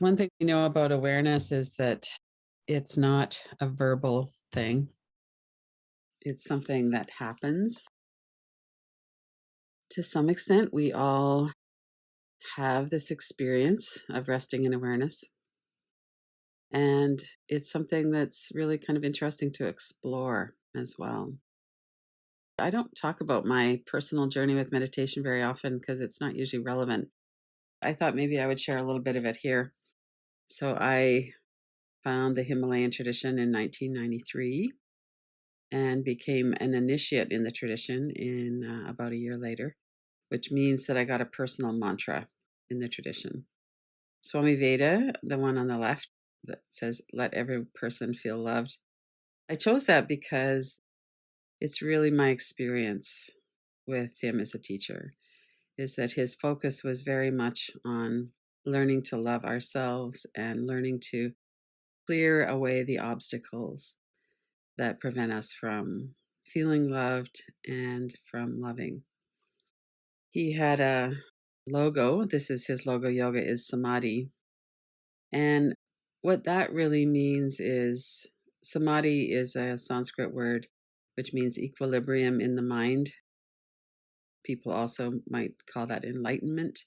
One thing we know about awareness is that it's not a verbal thing. It's something that happens. To some extent, we all have this experience of resting in awareness. And it's something that's really kind of interesting to explore as well. I don't talk about my personal journey with meditation very often because it's not usually relevant. I thought maybe I would share a little bit of it here. So I found the Himalayan tradition in 1993 and became an initiate in the tradition in about a year later, which means that I got a personal mantra in the tradition. Swami Veda, the one on the left that says, "Let every person feel loved." I chose that because it's really my experience with him as a teacher, is that his focus was very much on learning to love ourselves and learning to clear away the obstacles that prevent us from feeling loved and from loving. He had a logo. This is his logo. Yoga is Samadhi. And what that really means is Samadhi is a Sanskrit word which means equilibrium in the mind. People also might call that enlightenment.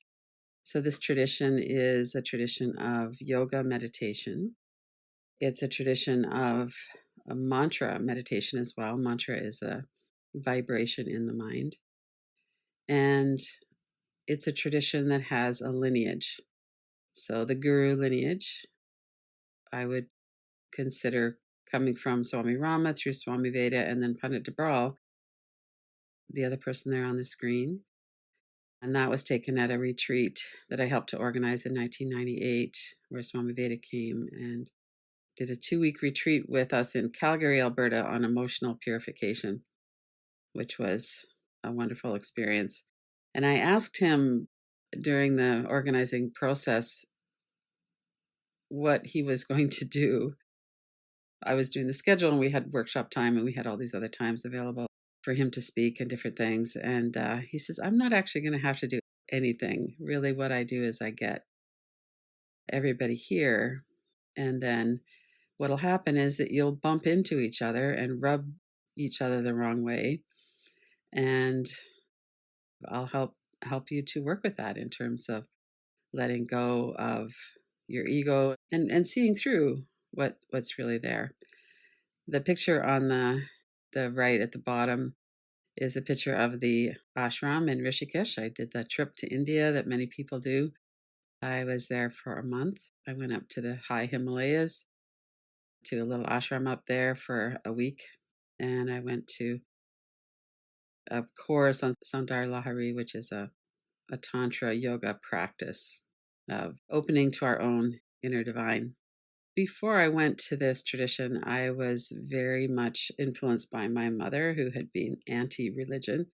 So, this tradition is a tradition of yoga meditation. It's a tradition of a mantra meditation as well. Mantra is a vibration in the mind. And it's a tradition that has a lineage. So, the guru lineage, I would consider coming from Swami Rama through Swami Veda and then Pandit Dabral, the other person there on the screen. And that was taken at a retreat that I helped to organize in 1998, where Swami Veda came and did a 2-week retreat with us in Calgary, Alberta on emotional purification, which was a wonderful experience. And I asked him during the organizing process what he was going to do. I was doing the schedule and we had workshop time and we had all these other times available for him to speak and different things. And he says, "I'm not actually going to have to do anything. Really, what I do is I get everybody here. And then what'll happen is that you'll bump into each other and rub each other the wrong way. And I'll help you to work with that in terms of letting go of your ego and seeing through what's really there." The picture on the right at the bottom is a picture of the ashram in Rishikesh. I did the trip to India that many people do. I was there for a month. I went up to the high Himalayas to a little ashram up there for a week. And I went to a course on Sundar Lahari, which is a Tantra yoga practice of opening to our own inner divine. Before I went to this tradition, I was very much influenced by my mother, who had been anti religion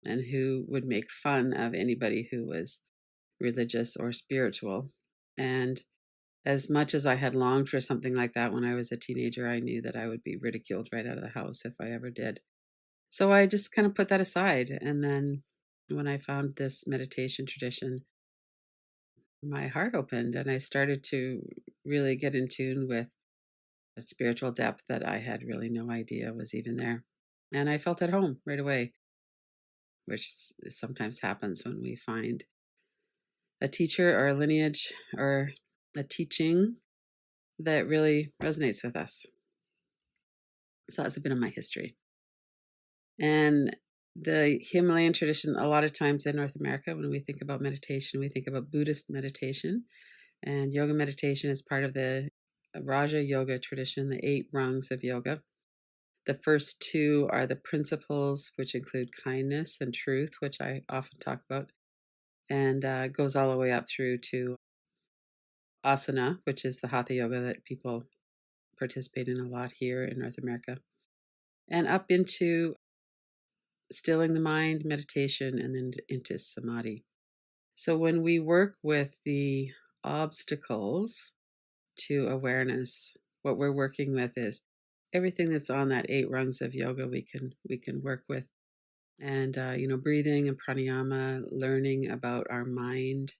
and who would make fun of anybody who was religious or spiritual. And as much as I had longed for something like that when I was a teenager, I knew that I would be ridiculed right out of the house if I ever did. So I just kind of put that aside. And then when I found this meditation tradition, my heart opened and I started to really get in tune with a spiritual depth that I had really no idea was even there. And I felt at home right away, which sometimes happens when we find a teacher or a lineage or a teaching that really resonates with us. So that's a bit of my history. And the Himalayan tradition, a lot of times in North America, when we think about meditation, we think about Buddhist meditation. And yoga meditation is part of the Raja Yoga tradition, the 8 rungs of yoga. The first 2 are the principles, which include kindness and truth, which I often talk about, and goes all the way up through to asana, which is the hatha yoga that people participate in a lot here in North America, and up into stilling the mind, meditation, and then into samadhi. So when we work with the obstacles to awareness, what we're working with is everything that's on that 8 rungs of yoga we can work with. And breathing and pranayama, learning about our mind,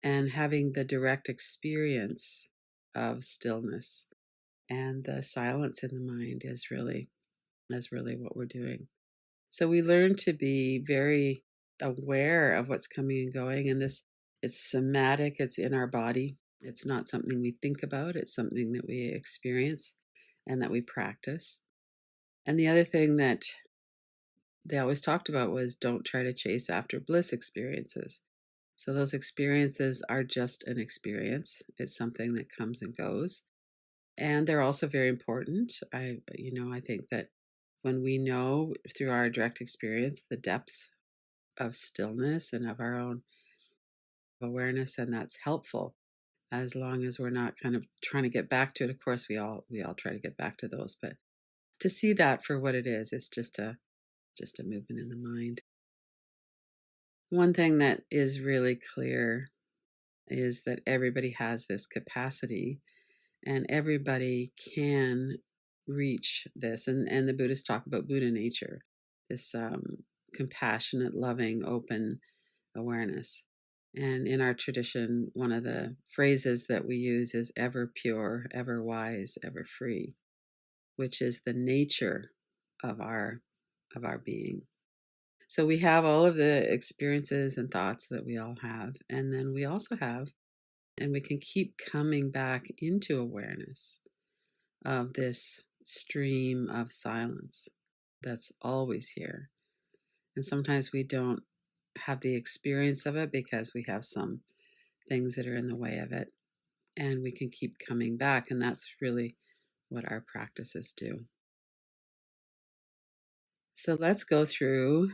and having the direct experience of stillness and the silence in the mind is really what we're doing. So we learn to be very aware of what's coming and going, and this it's somatic, it's in our body. It's not something we think about, it's something that we experience and that we practice. And the other thing that they always talked about was don't try to chase after bliss experiences. So those experiences are just an experience. It's something that comes and goes. And they're also very important. I think that when we know through our direct experience the depths of stillness and of our own awareness, and that's helpful as long as we're not kind of trying to get back to it. Of course, we all try to get back to those, but to see that for what it is, it's just a movement in the mind. One thing that is really clear is that everybody has this capacity and everybody can reach this. And the Buddhists talk about Buddha nature, this compassionate, loving, open awareness. And in our tradition, one of the phrases that we use is ever pure, ever wise, ever free, which is the nature of our being. So we have all of the experiences and thoughts that we all have. And then we also have, and we can keep coming back into awareness of this stream of silence that's always here. And sometimes we don't have the experience of it because we have some things that are in the way of it. And we can keep coming back. And that's really what our practices do. So let's go through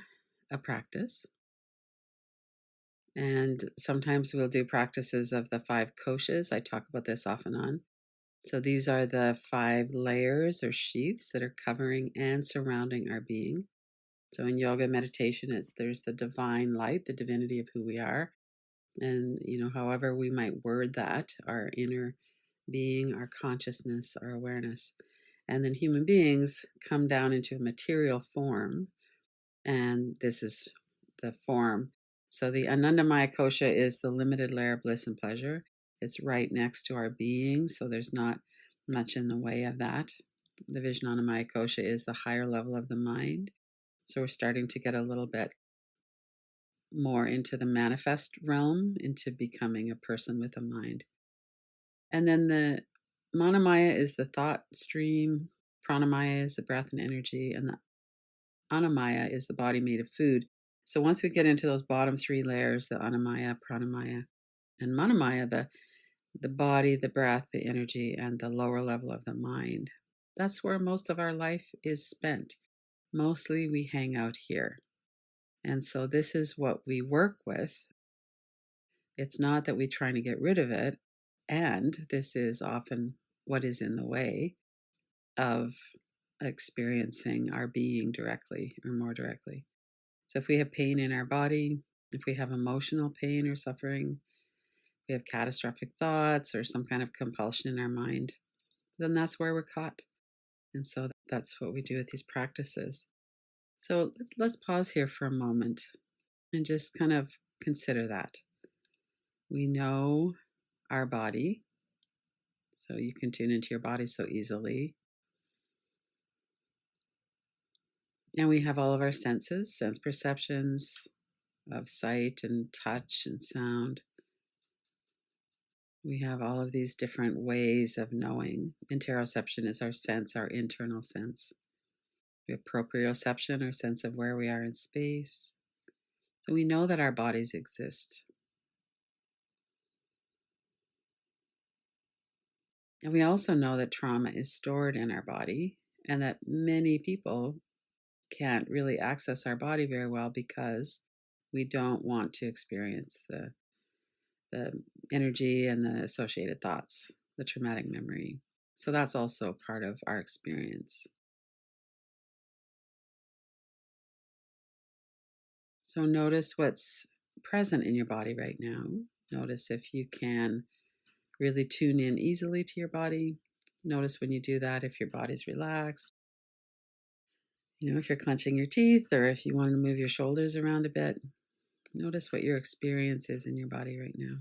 a practice. And sometimes we'll do practices of the 5 koshas. I talk about this off and on. So these are the 5 layers or sheaths that are covering and surrounding our being. So in yoga meditation, there's the divine light, the divinity of who we are. And, however we might word that, our inner being, our consciousness, our awareness. And then human beings come down into a material form. And this is the form. So the Anandamaya kosha is the limited layer of bliss and pleasure. It's right next to our being, so there's not much in the way of that. The Vijnanamaya kosha is the higher level of the mind. So we're starting to get a little bit more into the manifest realm, into becoming a person with a mind. And then the Manomaya is the thought stream, Pranamaya is the breath and energy, and the Annamaya is the body made of food. So once we get into those bottom 3 layers, the Annamaya, Pranamaya, and Manomaya, the body, the breath, the energy, and the lower level of the mind, that's where most of our life is spent. Mostly we hang out here. And so this is what we work with. It's not that we're trying to get rid of it. And this is often what is in the way of experiencing our being directly or more directly. So if we have pain in our body, if we have emotional pain or suffering, we have catastrophic thoughts or some kind of compulsion in our mind, then that's where we're caught. And so that's what we do with these practices. So let's pause here for a moment and just kind of consider that. We know our body, so you can tune into your body so easily. And we have all of our senses, sense perceptions of sight and touch and sound. We have all of these different ways of knowing. Interoception is our sense, our internal sense. We have proprioception, our sense of where we are in space. So we know that our bodies exist. And we also know that trauma is stored in our body and that many people can't really access our body very well because we don't want to experience the energy and the associated thoughts, the traumatic memory. So that's also part of our experience. So notice what's present in your body right now. Notice if you can really tune in easily to your body. Notice when you do that, if your body's relaxed. If you're clenching your teeth or if you want to move your shoulders around a bit, notice what your experience is in your body right now.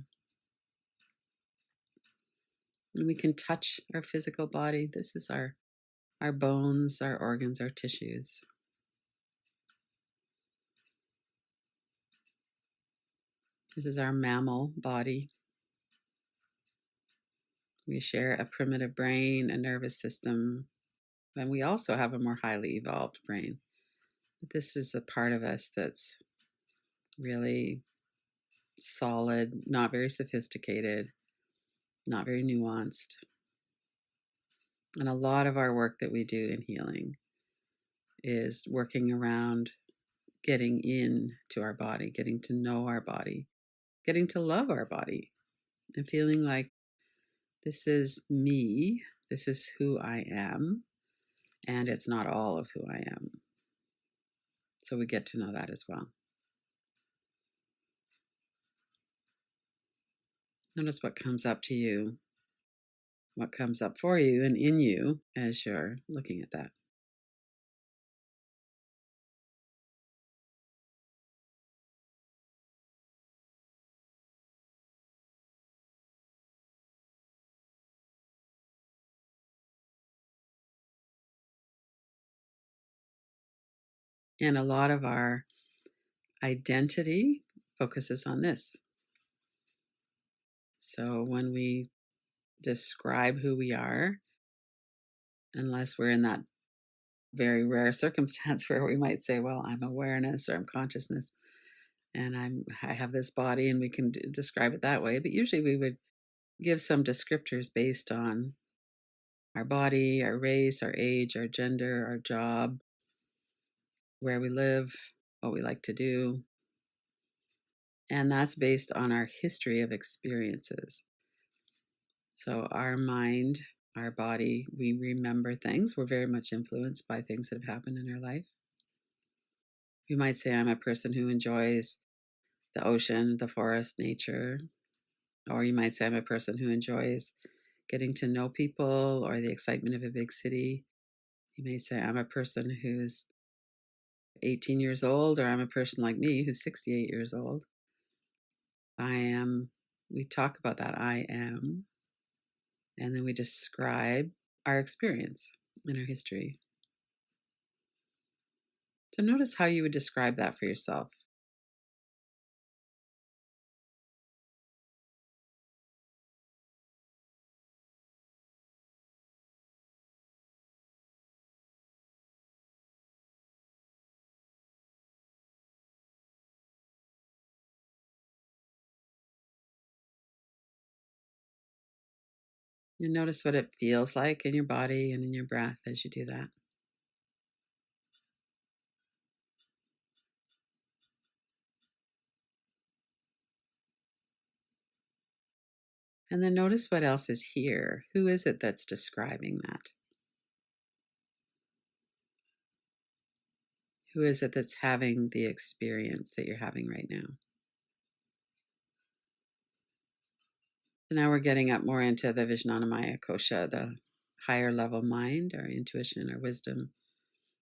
And we can touch our physical body. This is our bones, our organs, our tissues. This is our mammal body. We share a primitive brain, a nervous system, and we also have a more highly evolved brain. But this is a part of us that's really solid, not very sophisticated, not very nuanced. And a lot of our work that we do in healing is working around getting in to our body, getting to know our body, getting to love our body, and feeling like this is me, this is who I am, and it's not all of who I am. So we get to know that as well. Notice what comes up to you, what comes up for you and in you as you're looking at that. And a lot of our identity focuses on this. So when we describe who we are, unless we're in that very rare circumstance where we might say, well, I'm awareness or I'm consciousness and I have this body, and we can describe it that way. But usually we would give some descriptors based on our body, our race, our age, our gender, our job, where we live, what we like to do. And that's based on our history of experiences. So our mind, our body, we remember things. We're very much influenced by things that have happened in our life. You might say, I'm a person who enjoys the ocean, the forest, nature. Or you might say, I'm a person who enjoys getting to know people or the excitement of a big city. You may say, I'm a person who's 18 years old, or I'm a person like me who's 68 years old. We talk about that I am, and then we describe our experience and our history. So notice how you would describe that for yourself. You notice what it feels like in your body and in your breath as you do that. And then notice what else is here. Who is it that's describing that? Who is it that's having the experience that you're having right now? So now we're getting up more into the Vijnanamaya Kosha, the higher level mind, our intuition, our wisdom,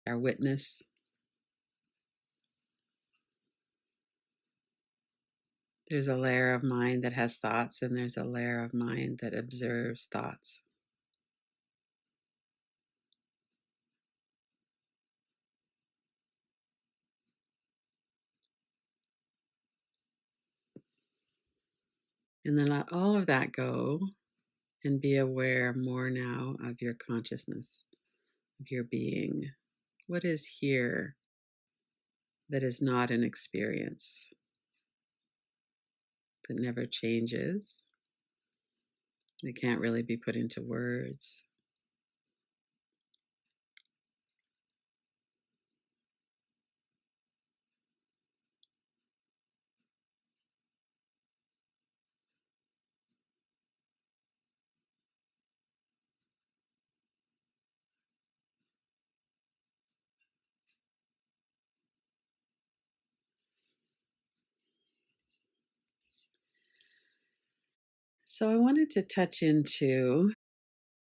our witness. There's a layer of mind that has thoughts, and there's a layer of mind that observes thoughts. And then let all of that go and be aware more now of your consciousness, of your being. What is here that is not an experience, that never changes, that can't really be put into words? So I wanted to touch into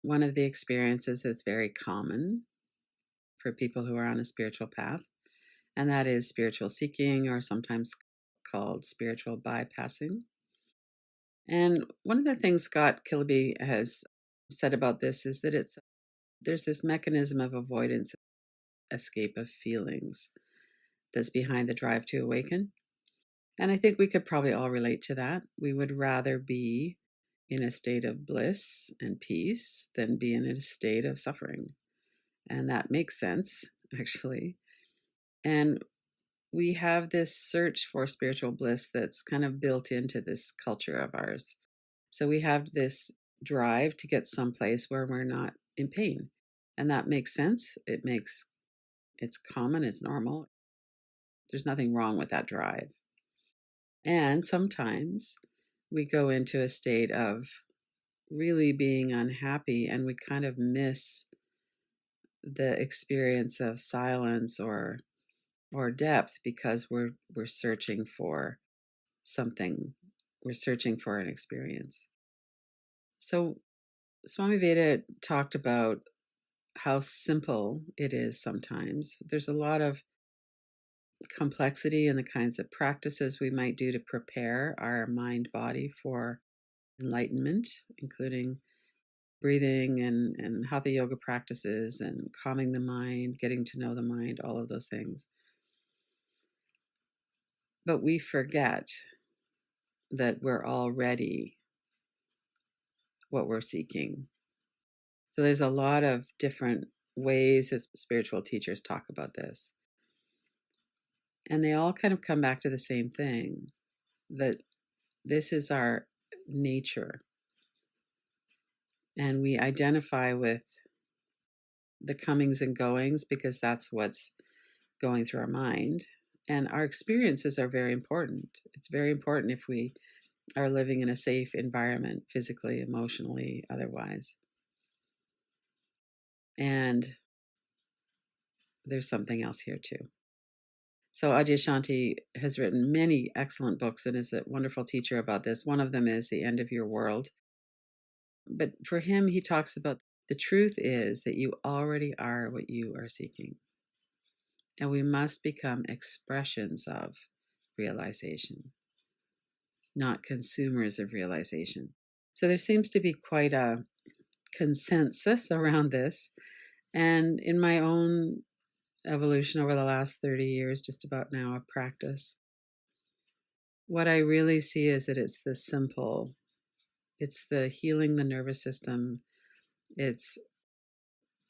one of the experiences that's very common for people who are on a spiritual path, and that is spiritual seeking, or sometimes called spiritual bypassing. And one of the things Scott Kilby has said about this is that there's this mechanism of avoidance, escape of feelings that's behind the drive to awaken. And I think we could probably all relate to that. We would rather be in a state of bliss and peace than be in a state of suffering. And that makes sense, actually. And we have this search for spiritual bliss that's kind of built into this culture of ours. So we have this drive to get someplace where we're not in pain. And that makes sense. It's common, it's normal. There's nothing wrong with that drive. And sometimes we go into a state of really being unhappy and we kind of miss the experience of silence or depth because we're searching for something. We're searching for an experience. So Swami Veda talked about how simple it is sometimes. There's a lot of complexity in the kinds of practices we might do to prepare our mind body for enlightenment, including breathing and hatha yoga practices and calming the mind, getting to know the mind, all of those things. But we forget that we're already what we're seeking. So there's a lot of different ways as spiritual teachers talk about this. And they all kind of come back to the same thing, that this is our nature. And we identify with the comings and goings because that's what's going through our mind. And our experiences are very important. It's very important if we are living in a safe environment, physically, emotionally, otherwise. And there's something else here too. So Adyashanti has written many excellent books and is a wonderful teacher about this. One of them is The End of Your World. But for him, he talks about the truth is that you already are what you are seeking. And we must become expressions of realization, not consumers of realization. So there seems to be quite a consensus around this. And in my own evolution over the last 30 years, just about now, of practice, what I really see is that it's the simple, it's the healing the nervous system, it's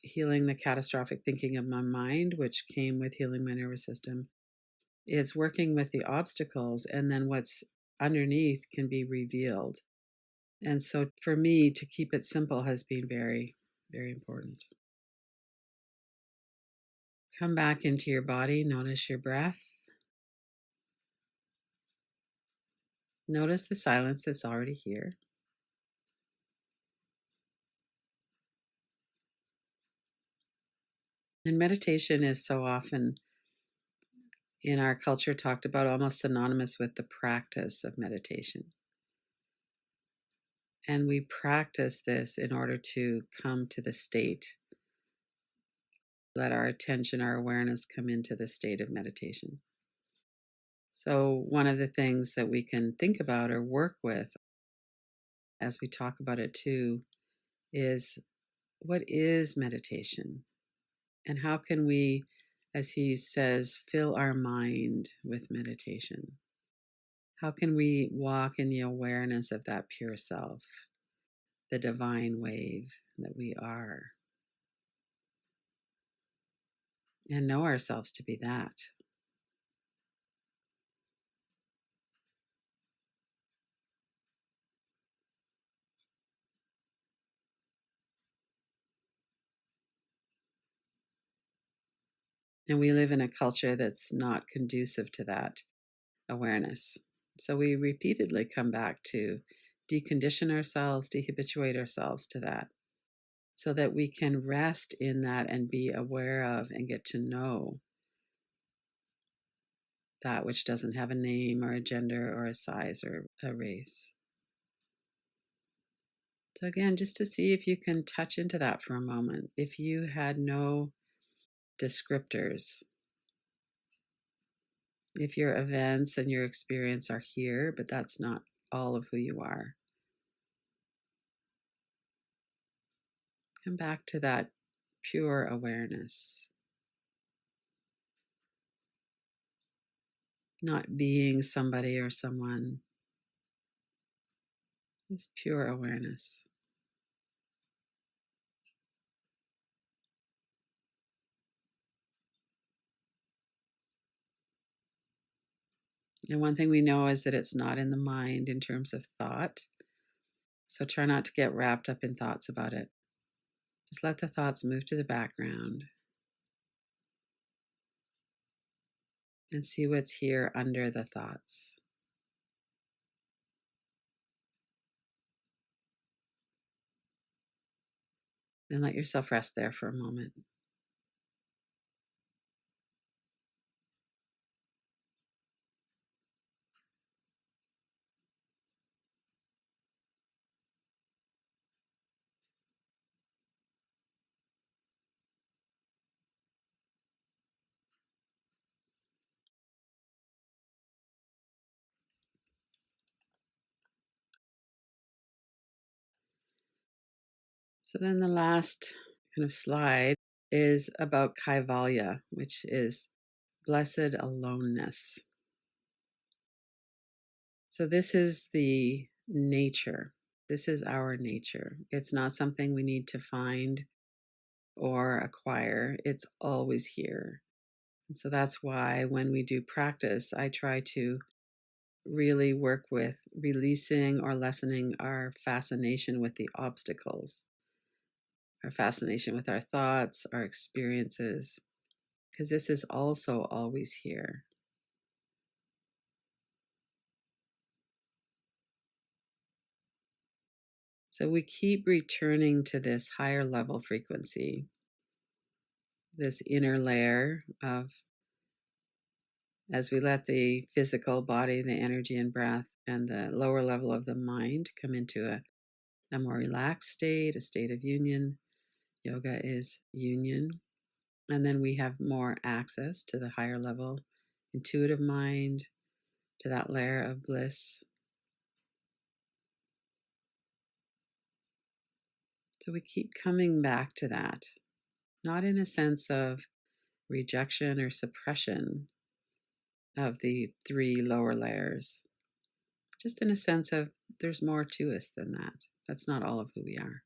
healing the catastrophic thinking of my mind, which came with healing my nervous system. It's working with the obstacles, and then what's underneath can be revealed. And so for me, to keep it simple has been very, very important. Come back into your body, notice your breath. Notice the silence that's already here. And meditation is so often in our culture talked about almost synonymous with the practice of meditation. And we practice this in order to come to the state, let our attention, our awareness come into the state of meditation. So one of the things that we can think about or work with as we talk about it too is, what is meditation? And how can we, as he says, fill our mind with meditation? How can we walk in the awareness of that pure self, the divine wave that we are, and know ourselves to be that? And we live in a culture that's not conducive to that awareness. So we repeatedly come back to decondition ourselves, dehabituate ourselves to that, so that we can rest in that and be aware of and get to know that which doesn't have a name or a gender or a size or a race. So again, just to see if you can touch into that for a moment. If you had no descriptors, if your events and your experience are here, but that's not all of who you are. Come back to that pure awareness, not being somebody or someone, just pure awareness. And one thing we know is that it's not in the mind in terms of thought. So try not to get wrapped up in thoughts about it. Just let the thoughts move to the background and see what's here under the thoughts. And let yourself rest there for a moment. So then the last kind of slide is about kaivalya, which is blessed aloneness. So this is the nature. This is our nature. It's not something we need to find or acquire. It's always here. And so that's why when we do practice, I try to really work with releasing or lessening our fascination with the obstacles, our fascination with our thoughts, our experiences, because this is also always here. So we keep returning to this higher level frequency, this inner layer of, as we let the physical body, the energy and breath, and the lower level of the mind come into a more relaxed state, a state of union. Yoga is union. And then we have more access to the higher level intuitive mind, to that layer of bliss. So we keep coming back to that, not in a sense of rejection or suppression of the three lower layers, just in a sense of there's more to us than that. That's not all of who we are.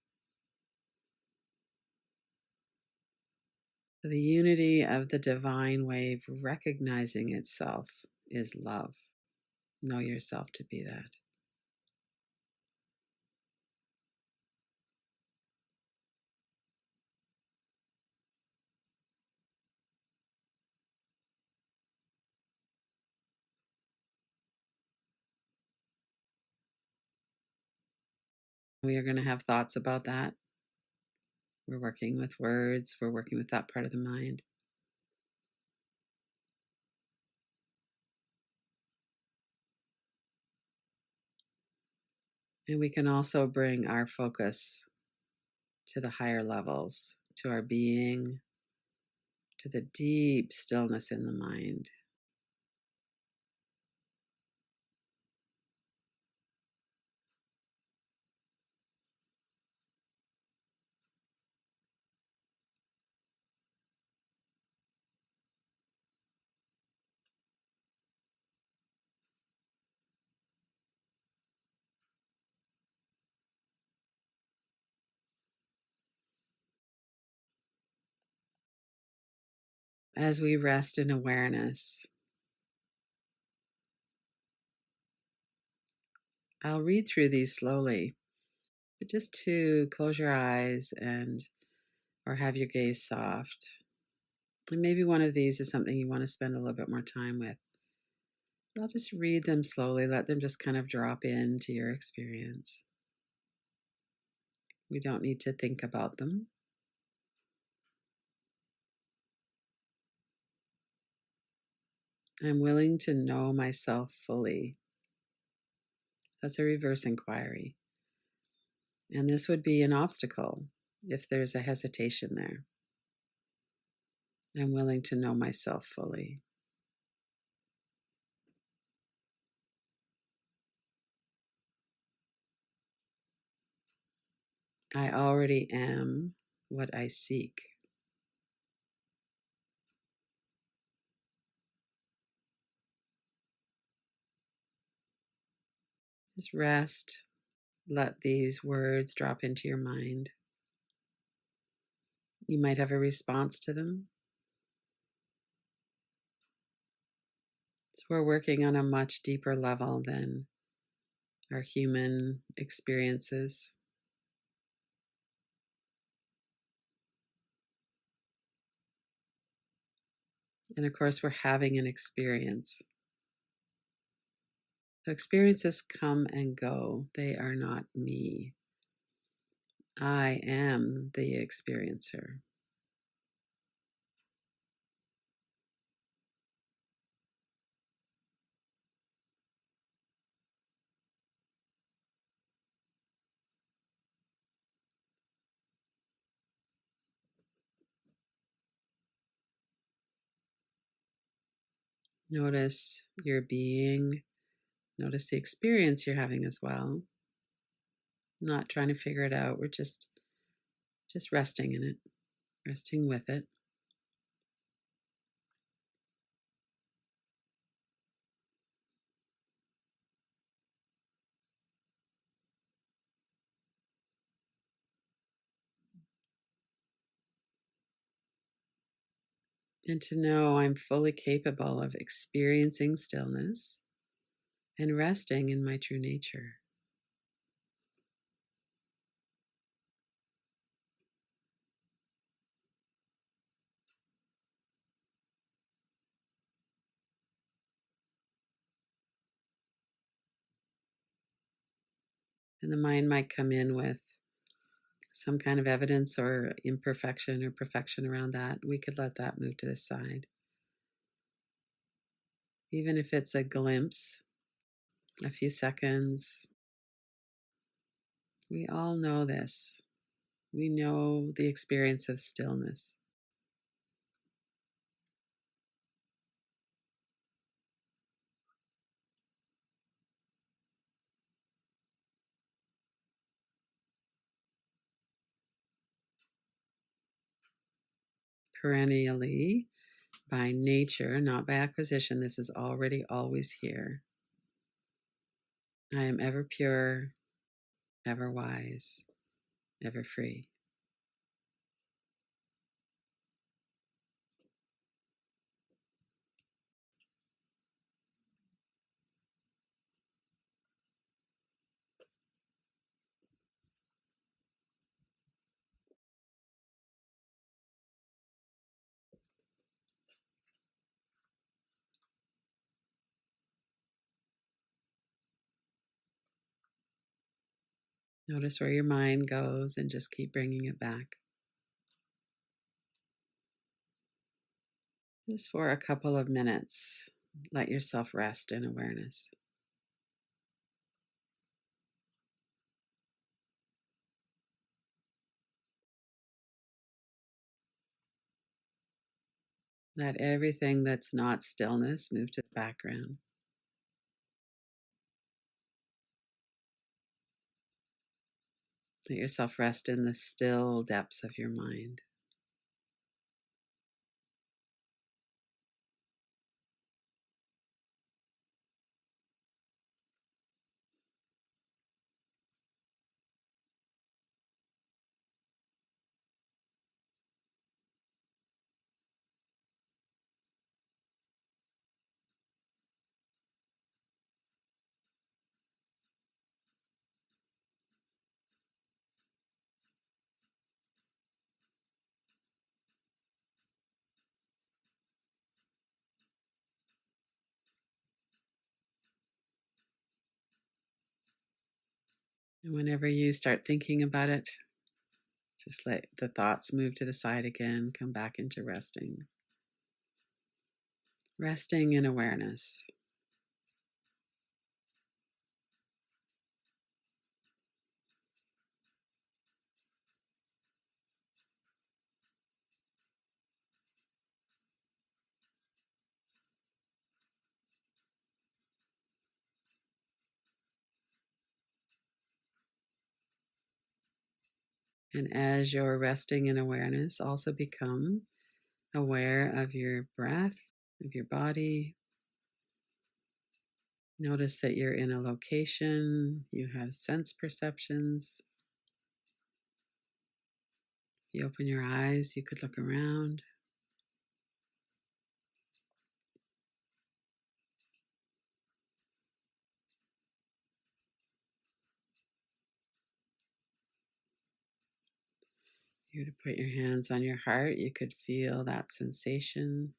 The unity of the divine wave recognizing itself is love. Know yourself to be that. We are going to have thoughts about that. We're working with words, we're working with that part of the mind. And we can also bring our focus to the higher levels, to our being, to the deep stillness in the mind. As we rest in awareness, I'll read through these slowly, but just to close your eyes and or have your gaze soft. And maybe one of these is something you want to spend a little bit more time with. But I'll just read them slowly, let them just kind of drop into your experience. We don't need to think about them. I'm willing to know myself fully. That's a reverse inquiry. And this would be an obstacle if there's a hesitation there. I'm willing to know myself fully. I already am what I seek. Just rest. Let these words drop into your mind. You might have a response to them. So we're working on a much deeper level than our human experiences. And of course, we're having an experience. So experiences come and go, they are not me. I am the experiencer. Notice your being, notice the experience you're having as well. Not trying to figure it out, we're just resting in it, resting with it. And to know I'm fully capable of experiencing stillness and resting in my true nature. And the mind might come in with some kind of evidence or imperfection or perfection around that. We could let that move to the side. Even if it's a glimpse, a few seconds, we all know this. We know the experience of stillness. Perennially, by nature, not by acquisition, this is already always here. I am ever pure, ever wise, ever free. Notice where your mind goes and just keep bringing it back. Just for a couple of minutes, let yourself rest in awareness. Let everything that's not stillness move to the background. Let yourself rest in the still depths of your mind. And whenever you start thinking about it, just let the thoughts move to the side again, come back into resting. Resting in awareness. And as you're resting in awareness, also become aware of your breath, of your body. Notice that you're in a location, you have sense perceptions. If you open your eyes, you could look around. If you were to put your hands on your heart, you could feel that sensation.